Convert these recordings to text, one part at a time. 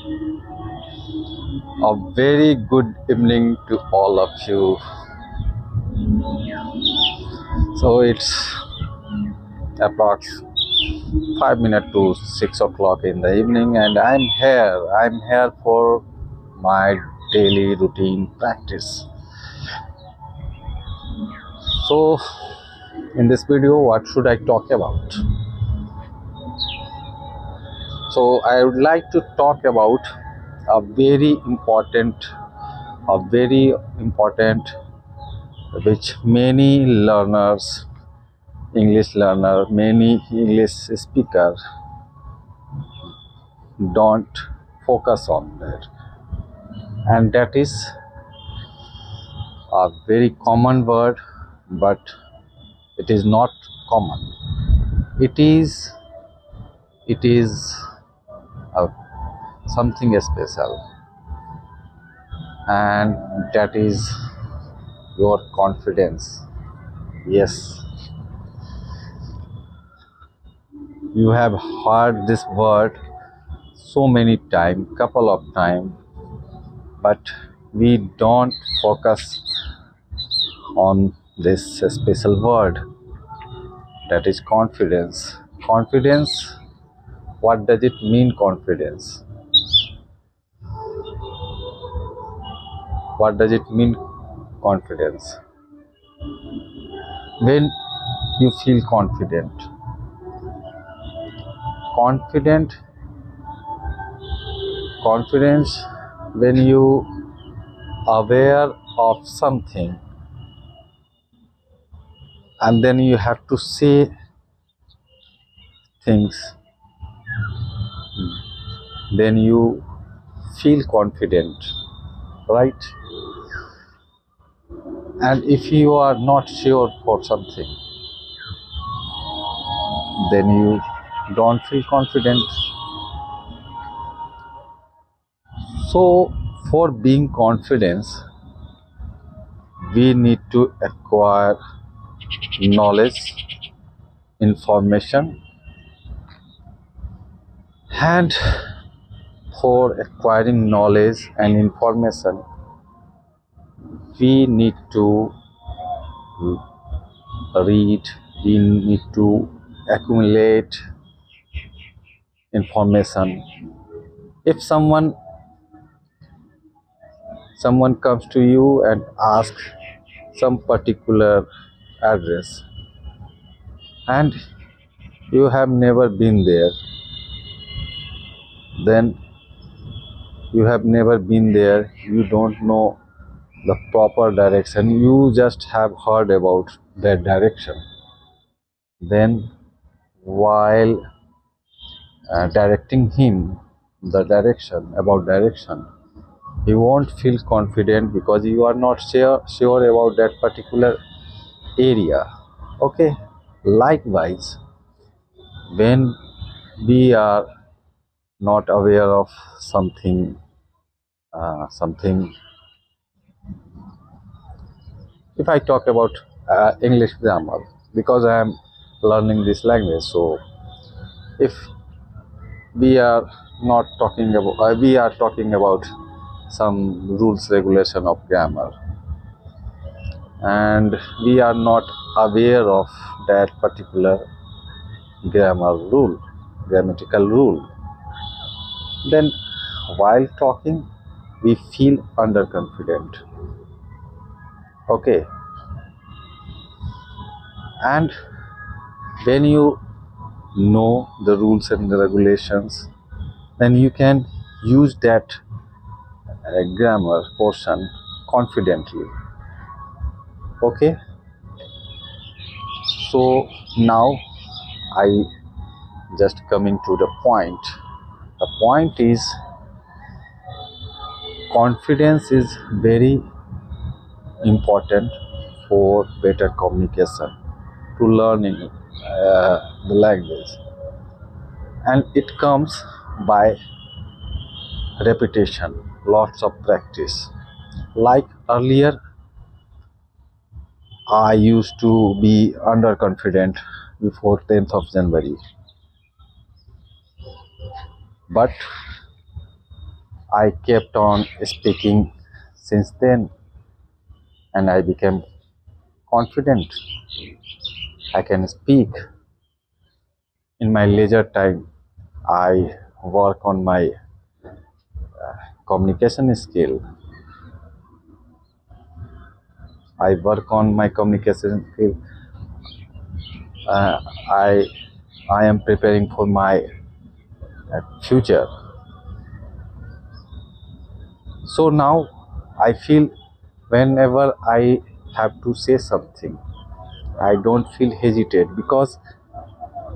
A very good evening to all of you. So it's approx 5 minutes to 6 o'clock in the evening, and I'm here. I'm here for my daily routine practice. So in this video, what should I talk about? So I would like to talk about a very important, a very important, which many learners, English learner, many English speaker don't focus on that, and that is a very common word, but it is not common. It is uh, something special, and that is your confidence. Yes, you have heard this word so many times, couple of times, but we don't focus on this special word, that is confidence. Confidence, what does it mean? Confidence, what does it mean? Confidence, when you feel confident, confidence, when you aware of something and then you have to say things, then you feel confident, right? And if you are not sure for something, then you don't feel confident. So for being confident, we need to acquire knowledge, information, and for acquiring knowledge and information, we need to read, we need to accumulate information. If someone comes to you and asks some particular address and you have never been there, then you don't know the proper direction, you just have heard about that direction, then while directing him the direction, you won't feel confident because you are not sure about that particular area. Okay, likewise, when we are not aware of something, if I talk about English grammar, because I am learning this language, so if we are not talking about we are talking about some rules regulation of grammar, and we are not aware of that particular grammatical rule, then while talking we feel underconfident. Okay, and when you know the rules and the regulations, then you can use that grammar portion confidently. Okay, so now I just coming to the point. The point is, confidence is very important for better communication, to learning the language, and it comes by repetition, lots of practice. Like earlier, I used to be underconfident before 10th of January, but I kept on speaking since then, and I became confident. I can speak in my leisure time. I work on my communication skill. I work on my communication skill. Uh, I I am preparing for my future. So now I feel whenever I have to say something, I don't feel hesitate because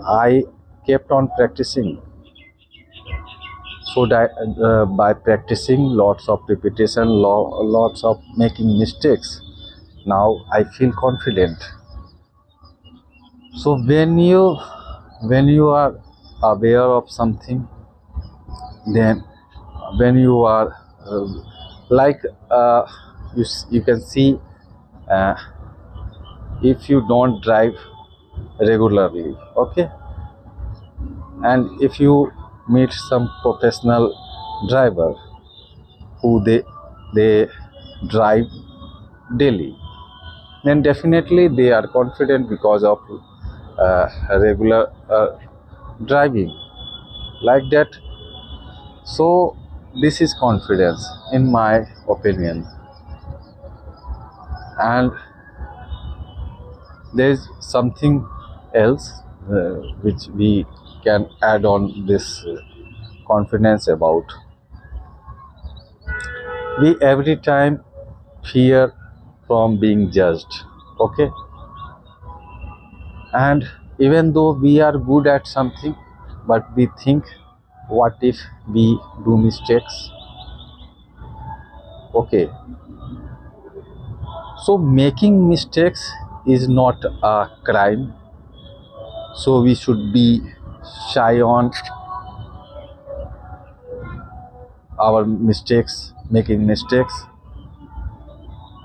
I kept on practicing. So that by practicing lots of repetition, lots of making mistakes, now I feel confident. So when you are aware of something, then when you are uh, like you can see, uh, if you don't drive regularly, okay, and if you meet some professional driver who they drive daily, then definitely they are confident because of regular driving like that. So this is confidence in my opinion. And there is something else which we can add on this confidence about. We every time fear from being judged, okay, and even though we are good at something, but we think, what if we do mistakes? Okay, so making mistakes is not a crime, so we should be shy on our mistakes, making mistakes.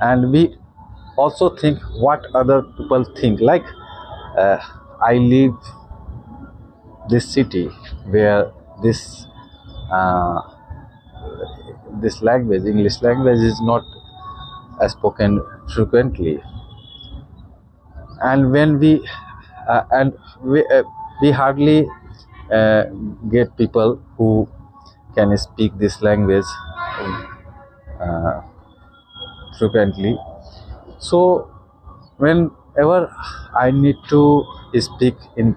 And we also think what other people think, like uh, I live this city where this uh, this language, English language, is not spoken frequently. And when we hardly uh, get people who can speak this language uh, frequently. So whenever I speak in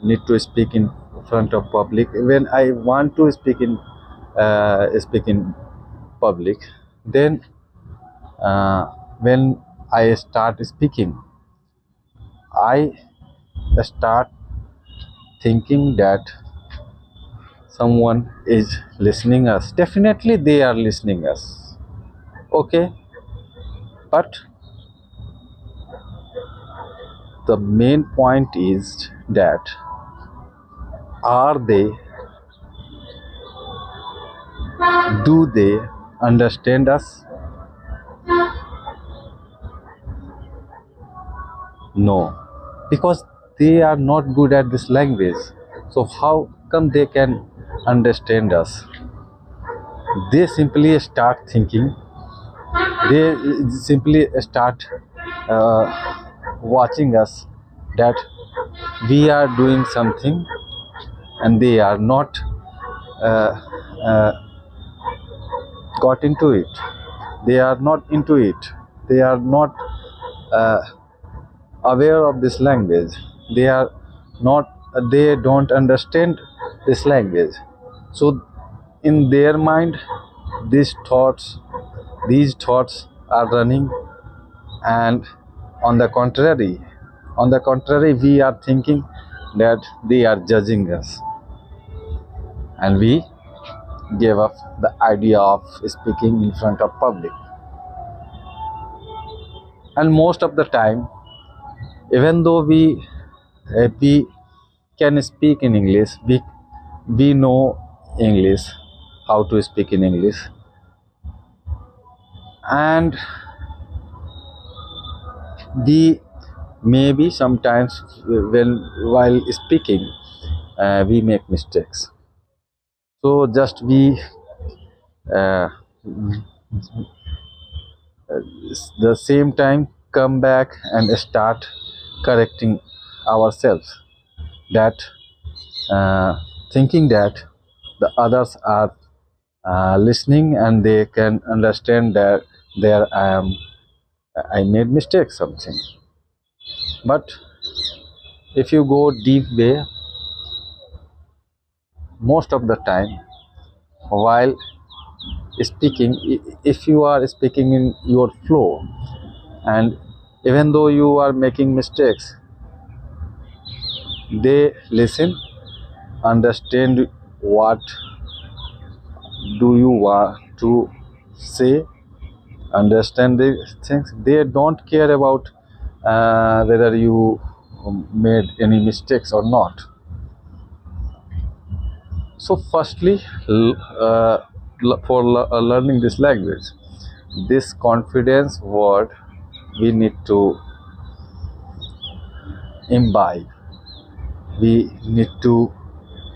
need to speak in front of public, when I want to speak in public, then uh, when I start speaking, I start thinking that someone is listening us. Definitely they are listening us, okay, but the main point is that, are they, do they understand us? No, because they are not good at this language. So how come they can understand us? They simply start thinking, they simply start uh, watching us, that we are doing something and they are not uh, uh, got into it, they are not into it, they are not uh, aware of this language, they are not, they don't understand this language. So in their mind, these thoughts these thoughts are running. And on the contrary, we are thinking that they are judging us, and we gave up the idea of speaking in front of public. And most of the time, even though we can speak in English, we know English, how to speak in English, and we maybe sometimes when while speaking we make mistakes. So just we uh, the same time come back and start correcting ourselves, that uh, thinking that the others are listening and they can understand that there I made mistake something. But if you go deep way, most of the time while speaking, if you are speaking in your flow, and even though you are making mistakes, they listen, understand what do you want to say, understand these things. They don't care about whether you made any mistakes or not. So firstly, for learning this language, this confidence word we need to imbibe. We need to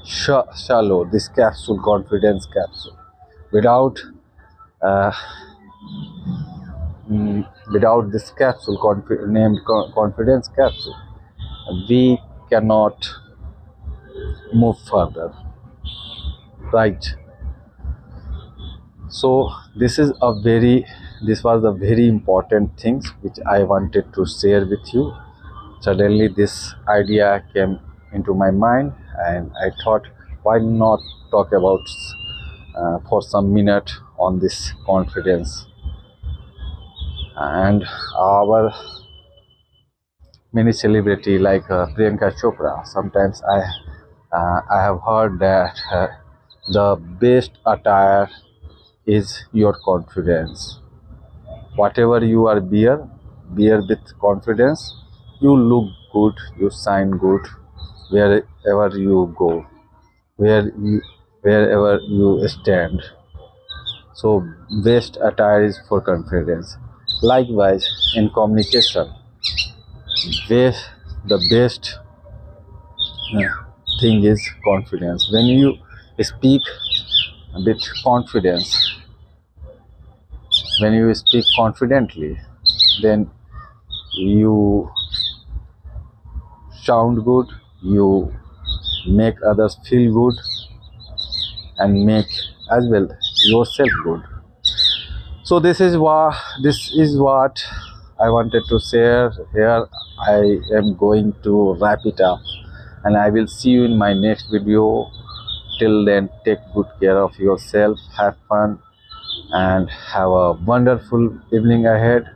shallow this capsule, confidence capsule. Without uh, without this capsule, named confidence capsule, we cannot move further, right? So this was a very important things which I wanted to share with you. Suddenly this idea came into my mind, and I thought, why not talk about for some minute on this confidence. And our many celebrity like Priyanka Chopra, sometimes I have heard that the best attire is your confidence. Whatever you are bear with confidence. You look good, you shine good wherever you go, where you wherever you stand. So best attire is for confidence. Likewise, in communication, best the best thing is confidence. When you speak with confidence, when you speak confidently, then you sound good, you make others feel good, and make as well yourself good. So this is what I wanted to share here. I am going to wrap it up, and I will see you in my next video. Till then, take good care of yourself, have fun, and have a wonderful evening ahead.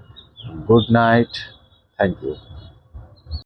Good night. Thank you.